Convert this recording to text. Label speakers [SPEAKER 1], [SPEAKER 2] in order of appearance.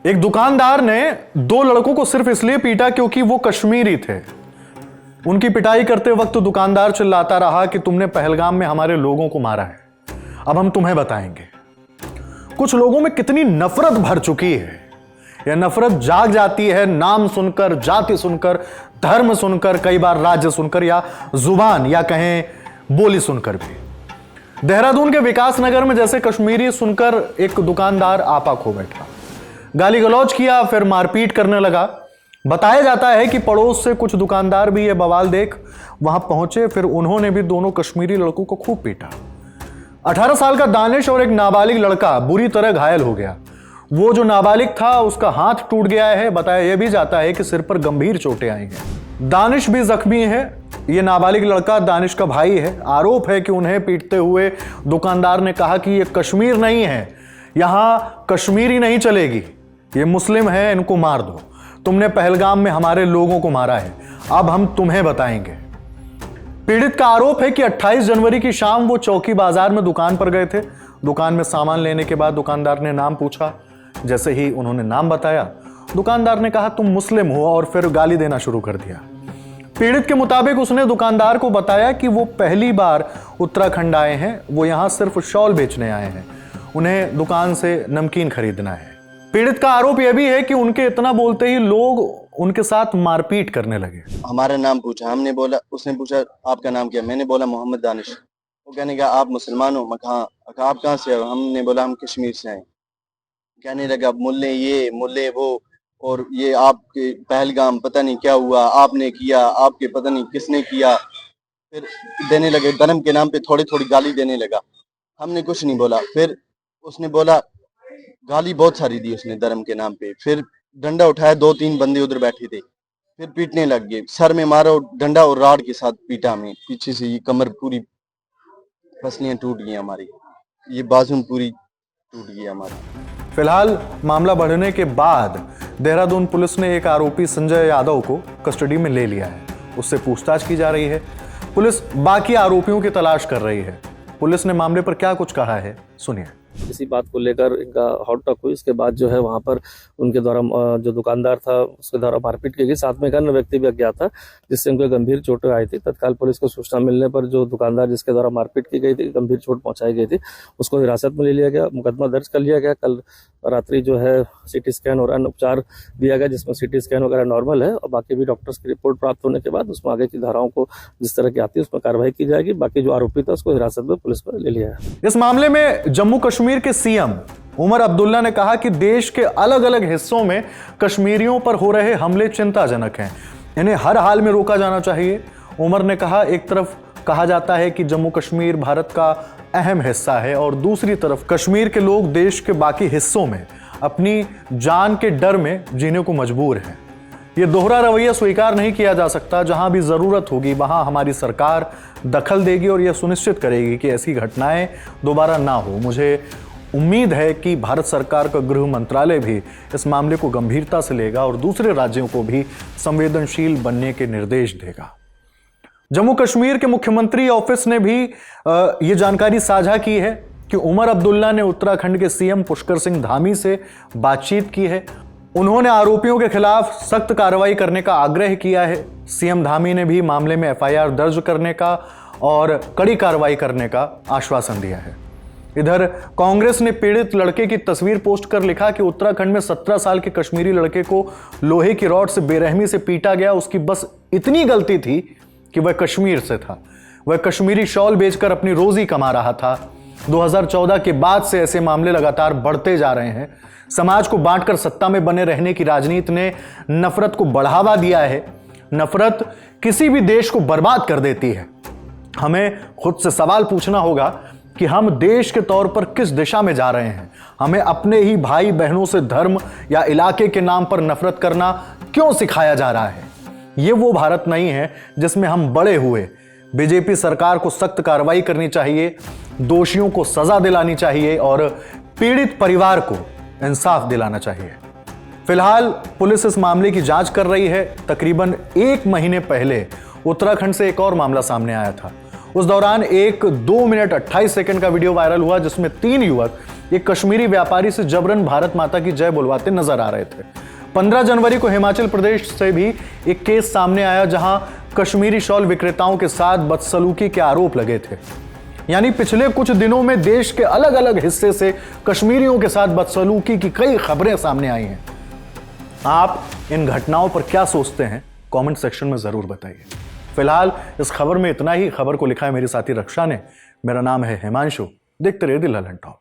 [SPEAKER 1] एक दुकानदार ने दो लड़कों को सिर्फ इसलिए पीटा क्योंकि वो कश्मीरी थे। उनकी पिटाई करते वक्त दुकानदार चिल्लाता रहा कि तुमने पहलगाम में हमारे लोगों को मारा है, अब हम तुम्हें बताएंगे। कुछ लोगों में कितनी नफरत भर चुकी है। यह नफरत जाग जाती है नाम सुनकर, जाति सुनकर, धर्म सुनकर, कई बार राज्य सुनकर या जुबान या कहें बोली सुनकर भी। देहरादून के विकास नगर में जैसे कश्मीरी सुनकर एक दुकानदार आपा खो बैठा, गाली गलौज किया, फिर मारपीट करने लगा। बताया जाता है कि पड़ोस से कुछ दुकानदार भी यह बवाल देख वहां पहुंचे, फिर उन्होंने भी दोनों कश्मीरी लड़कों को खूब पीटा। 18 साल का दानिश और एक नाबालिग लड़का बुरी तरह घायल हो गया। वो जो नाबालिग था उसका हाथ टूट गया है। बताया यह भी जाता है कि सिर पर गंभीर चोटें आई हैं। दानिश भी जख्मी है। यह नाबालिग लड़का दानिश का भाई है। आरोप है कि उन्हें पीटते हुए दुकानदार ने कहा कि यह कश्मीर नहीं है, यहां कश्मीरी नहीं चलेगी, ये मुस्लिम है, इनको मार दो। तुमने पहलगाम में हमारे लोगों को मारा है, अब हम तुम्हें बताएंगे। पीड़ित का आरोप है कि 28 जनवरी की शाम वो चौकी बाजार में दुकान पर गए थे। दुकान में सामान लेने के बाद दुकानदार ने नाम पूछा। जैसे ही उन्होंने नाम बताया, दुकानदार ने कहा तुम मुस्लिम हो और फिर गाली देना शुरू कर दिया। पीड़ित के मुताबिक उसने दुकानदार को बताया कि वो पहली बार उत्तराखंड आए हैं, वो यहां सिर्फ शॉल बेचने आए हैं, उन्हें दुकान से नमकीन खरीदना है। पीड़ित का आरोप यह भी है कि उनके इतना बोलते ही लोग उनके साथ मारपीट करने लगे।
[SPEAKER 2] हमारा नाम पूछा, हमने बोला, उसने पूछा आपका नाम क्या, मैंने बोला मोहम्मद दानिश। वो कहने लगा आप मुसलमान हो? मैं कहा आप कहाँ से हो? हमने बोला हम कश्मीर से हैं। कहने लगा मुल्ले ये मुल्ले वो, और ये आपके पहलगाम पता नहीं क्या हुआ, आपने किया, आपके पता नहीं किसने किया। फिर देने लगे धर्म के नाम पे, थोड़ी थोड़ी गाली देने लगा। हमने कुछ नहीं बोला। फिर उसने बोला, गाली बहुत सारी दी उसने धर्म के नाम पे। फिर डंडा उठाया, 2-3 बंदे उधर बैठे थे, फिर पीटने लग गए। सर में मारा डंडा और राड के साथ पीटा हमें पीछे से। ये कमर पूरी, पसलियां टूट गई हमारी, ये बाजू पूरी टूट गई हमारी।
[SPEAKER 1] फिलहाल मामला बढ़ने के बाद देहरादून पुलिस ने एक आरोपी संजय यादव को कस्टडी में ले लिया है। उससे पूछताछ की जा रही है। पुलिस बाकी आरोपियों की तलाश कर रही है। पुलिस ने मामले पर क्या कुछ कहा है, सुनिए।
[SPEAKER 3] इसी बात को लेकर इनका हॉट टॉक हुई। इसके बाद जो है वहां पर उनके द्वारा जो दुकानदार था उसके द्वारा मारपीट की गई। साथ में एक अन्य व्यक्ति भी अज्ञात था जिससे उनको गंभीर चोटें आई थी। तत्काल पुलिस को सूचना मिलने पर जो दुकानदार जिसके द्वारा मारपीट की गई थी, गंभीर चोट पहुंचाई गई थी, उसको हिरासत में ले लिया गया, मुकदमा दर्ज कर लिया गया। कल रात्रि जो है सीटी स्कैन और अन्य उपचार दिया गया, जिसमें सीटी स्कैन वगैरह नॉर्मल है और बाकी भी डॉक्टर्स की रिपोर्ट प्राप्त होने के बाद उसमें आगे की धाराओं को जिस तरह की आती है उसमें कार्रवाई की जाएगी। बाकी जो आरोपी था उसको हिरासत में पुलिस ने ले लिया है।
[SPEAKER 1] इस मामले में जम्मू कश्मीर के सीएम उमर अब्दुल्ला ने कहा कि देश के अलग अलग हिस्सों में कश्मीरियों पर हो रहे हमले चिंताजनक हैं, इन्हें हर हाल में रोका जाना चाहिए। उमर ने कहा, एक तरफ कहा जाता है कि जम्मू कश्मीर भारत का अहम हिस्सा है और दूसरी तरफ कश्मीर के लोग देश के बाकी हिस्सों में अपनी जान के डर में जीने को मजबूर हैं। ये दोहरा रवैया स्वीकार नहीं किया जा सकता। जहां भी जरूरत होगी वहां हमारी सरकार दखल देगी और यह सुनिश्चित करेगी कि ऐसी घटनाएं दोबारा ना हो। मुझे उम्मीद है कि भारत सरकार का गृह मंत्रालय भी इस मामले को गंभीरता से लेगा और दूसरे राज्यों को भी संवेदनशील बनने के निर्देश देगा। जम्मू कश्मीर के मुख्यमंत्री ऑफिस ने भी ये जानकारी साझा की है कि उमर अब्दुल्ला ने उत्तराखंड के सीएम पुष्कर सिंह धामी से बातचीत की है। उन्होंने आरोपियों के खिलाफ सख्त कार्रवाई करने का आग्रह किया है। सीएम धामी ने भी मामले में एफआईआर दर्ज करने का और कड़ी कार्रवाई करने का आश्वासन दिया है। इधर कांग्रेस ने पीड़ित लड़के की तस्वीर पोस्ट कर लिखा कि उत्तराखंड में 17 साल के कश्मीरी लड़के को लोहे की रॉड से बेरहमी से पीटा गया। उसकी बस इतनी गलती थी कि वह कश्मीर से था। वह कश्मीरी शॉल बेचकर अपनी रोजी कमा रहा था। 2014 के बाद से ऐसे मामले लगातार बढ़ते जा रहे हैं। समाज को बांटकर सत्ता में बने रहने की राजनीति ने नफरत को बढ़ावा दिया है। नफरत किसी भी देश को बर्बाद कर देती है। हमें खुद से सवाल पूछना होगा कि हम देश के तौर पर किस दिशा में जा रहे हैं। हमें अपने ही भाई बहनों से धर्म या इलाके के नाम पर नफरत करना क्यों सिखाया जा रहा है? ये वो भारत नहीं है जिसमें हम बड़े हुए। बीजेपी सरकार को सख्त कार्रवाई करनी चाहिए, दोषियों को सजा दिलानी चाहिए और पीड़ित परिवार को इंसाफ दिलाना चाहिए। फिलहाल पुलिस इस मामले की जांच कर रही है। तकरीबन 1 महीने पहले उत्तराखंड से एक और मामला सामने आया था। उस दौरान एक 2 मिनट 28 सेकंड का वीडियो वायरल हुआ जिसमें 3 युवक एक कश्मीरी व्यापारी से जबरन भारत माता की जय बुलवाते नजर आ रहे थे। 15 जनवरी को हिमाचल प्रदेश से भी एक केस सामने आया जहां कश्मीरी शॉल विक्रेताओं के साथ बदसलूकी के आरोप लगे थे। यानी पिछले कुछ दिनों में देश के अलग अलग हिस्से से कश्मीरियों के साथ बदसलूकी की कई खबरें सामने आई हैं। आप इन घटनाओं पर क्या सोचते हैं, कमेंट सेक्शन में जरूर बताइए। फिलहाल इस खबर में इतना ही। खबर को लिखा है मेरी साथी रक्षा ने। मेरा नाम है हिमांशु। देखते रहिए दिल ललन टॉप।